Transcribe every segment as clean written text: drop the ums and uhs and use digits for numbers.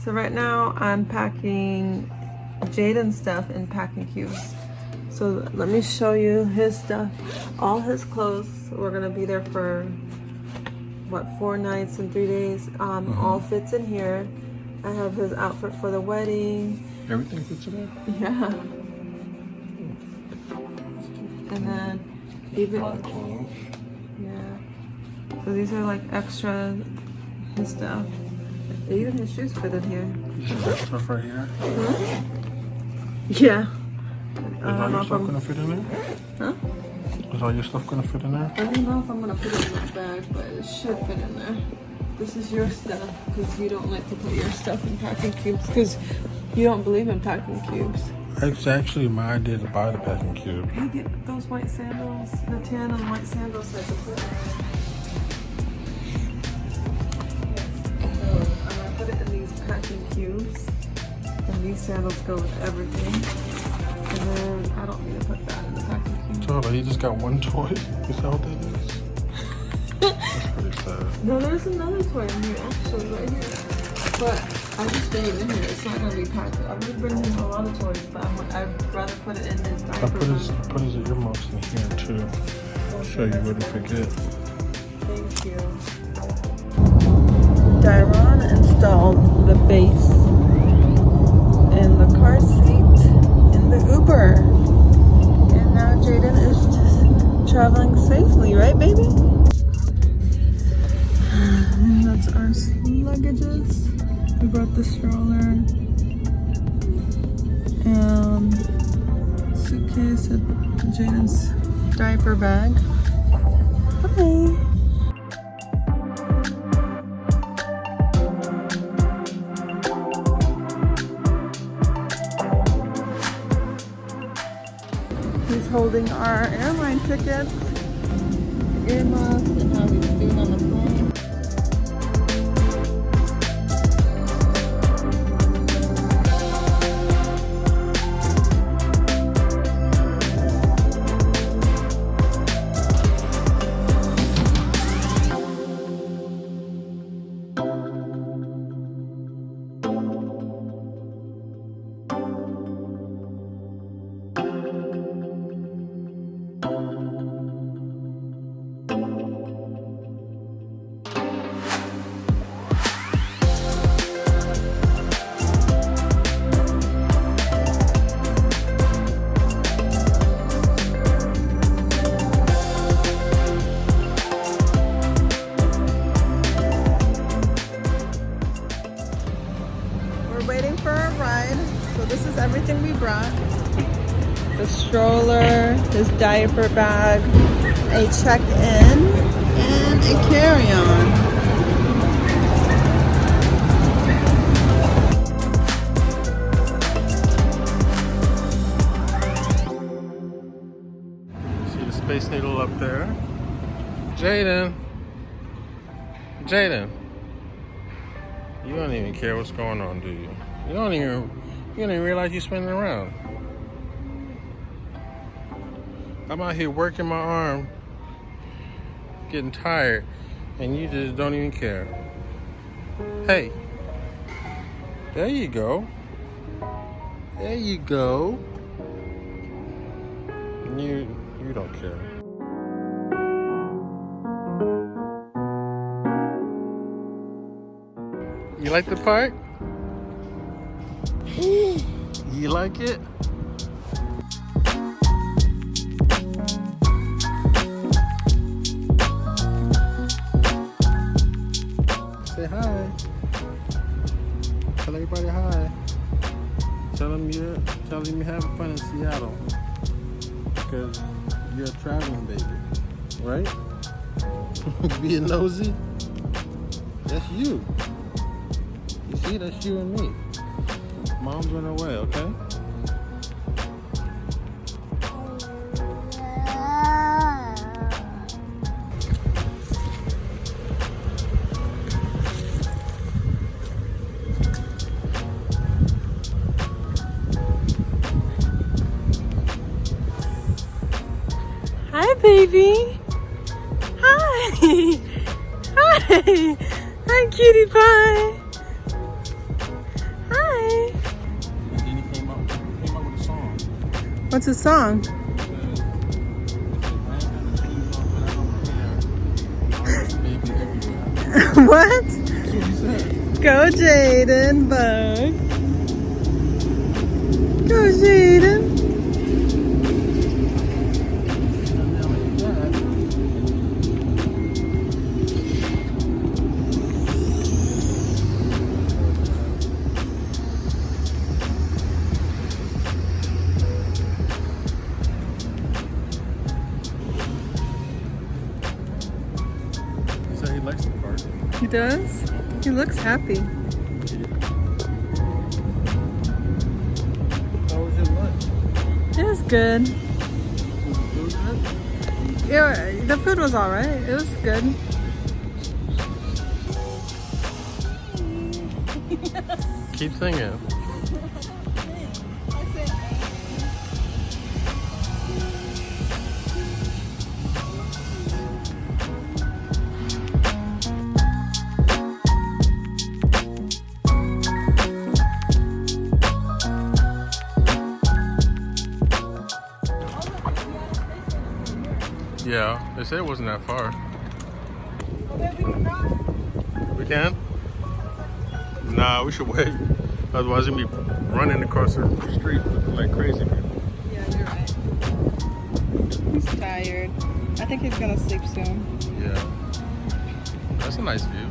So right now I'm packing Jaden's stuff in packing cubes. So let me show you his stuff. All his clothes. We're gonna be there for what, 4 nights and 3 days. All fits in here. I have his outfit for the wedding. Everything fits in there? Yeah. And then even yeah. So these are like extra and stuff. Even his shoes fit in here. You should have stuff right here. Yeah. Is all your stuff gonna fit in there? Huh? Is all your stuff gonna fit in there? I don't know if I'm gonna put it in my bag, but it should fit in there. This is your stuff because you don't like to put your stuff in packing cubes because you don't believe in packing cubes. It's actually my idea to buy the packing cube. You get those white sandals, the tan and white sandals that I put. So I'm gonna put it in these packing cubes, and these sandals go with everything. And then I don't need to put that in the packing cube. So he just got one toy? Is that what that is? That's pretty sad. No, there's another toy in here actually, right here. But I just threw it in here. It's not gonna be packed. I'm gonna bring him a lot of toys, but I'd rather put it in his diaper. I put his earmuffs in here too, so you wouldn't forget. Thank you. Dyron installed the base in the car seat in the Uber. And now Jaden is just traveling safely, right baby? And that's our luggages. We brought the stroller and suitcase and Jaden's diaper bag. Okay. He's holding our airline tickets, earmuffs, and how he's doing on the phone. Waiting for a ride. So this is everything we brought. The stroller, his diaper bag, a check-in, and a carry-on. See the Space Needle up there? Jaden! Jaden! You don't even care what's going on, do you? You don't even realize you're spinning around. I'm out here working my arm, getting tired, and you just don't even care. Hey, there you go. There you go. You don't care. You like the park? You like it? Say hi. Tell everybody hi. Tell them you're having fun in Seattle. Because you're a traveling baby, right? Being nosy? That's you. You see, that's you and me. Mom's on her way, okay? Hi, baby. Hi. Hi. Hi, cutie pie. What's his song? What? Go Jaden, bug. Go Jaden. He likes the park. He does? He looks happy. How was your lunch? It was good. Was the food good? Yeah, the food was alright. It was good. Keep singing. Yeah, they said it wasn't that far. We can? Nah, we should wait. Otherwise, we'll be running across the street like crazy people. Yeah, you're right. He's tired. I think he's gonna sleep soon. Yeah. That's a nice view.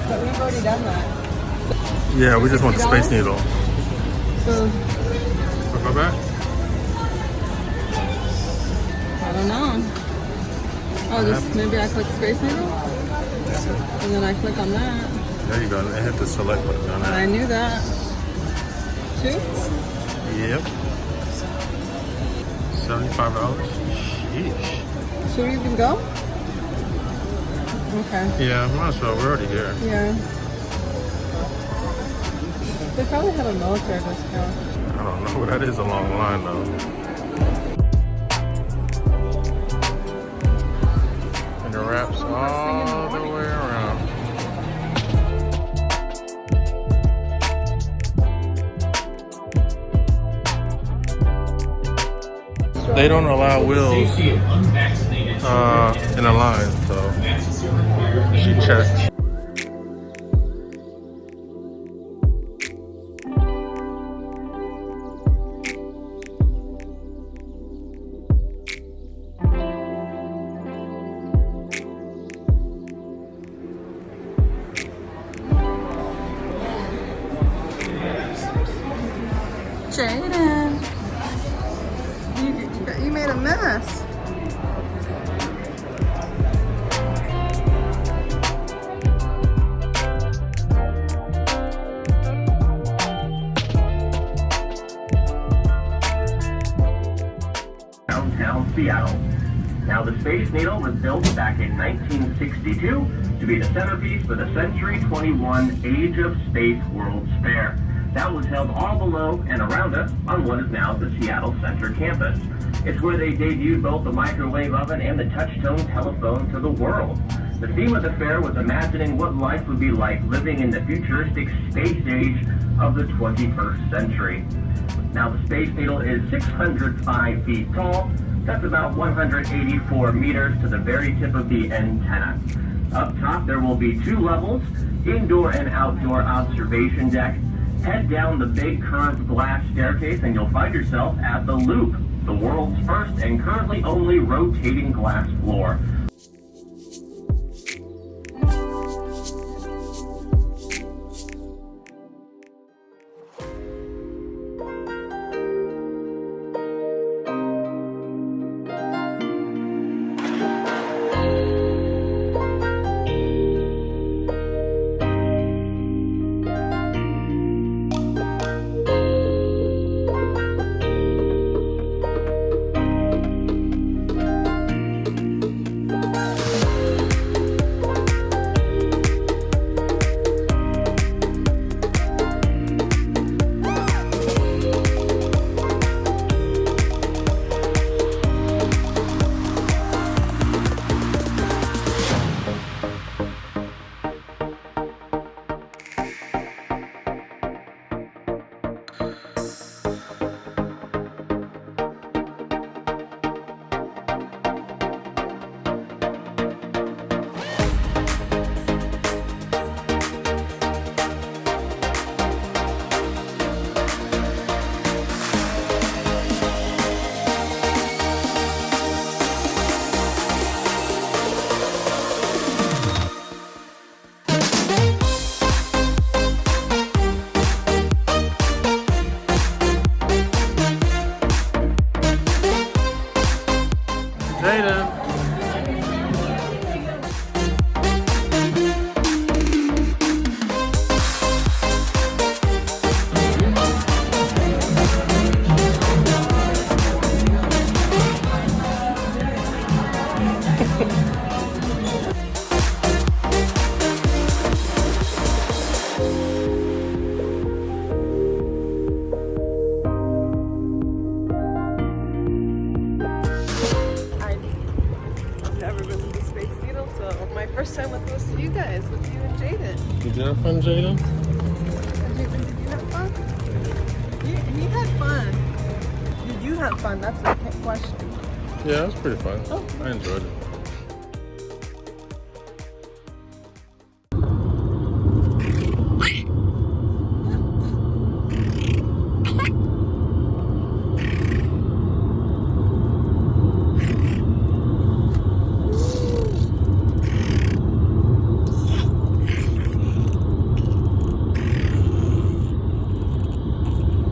But we've already done that. Yeah, we just want the Space Needle. So, Go back? I don't know. Oh, just maybe I click Space Needle? And then I click on that. There you go. I hit the select button on that. I knew that. 2? Yep. $75. Sheesh. Should we even go? Okay. Yeah, might as well. We're already here. Yeah. They probably have a military discount. I don't know. That is a long line, though. And it wraps all the way around. They don't allow wheels in a line, so she checked. Jaden, you made a mess. Downtown Seattle. Now, the Space Needle was built back in 1962 to be the centerpiece for the Century 21 Age of Space World's Fair. That was held all below and around us on what is now the Seattle Center campus. It's where they debuted both the microwave oven and the touch-tone telephone to the world. The theme of the fair was imagining what life would be like living in the futuristic space age of the 21st century. Now, the Space Needle is 605 feet tall. That's about 184 meters to the very tip of the antenna. Up top, there will be 2 levels, indoor and outdoor observation deck. Head down the big curved glass staircase and you'll find yourself at the Loop, the world's first and currently only rotating glass floor. Jaden. First time with most of you guys, with you and Jaden. Did you have fun, Jaden? Jaden, did you have fun? He had fun. Did you have fun? That's the question. Yeah, it was pretty fun. I enjoyed it.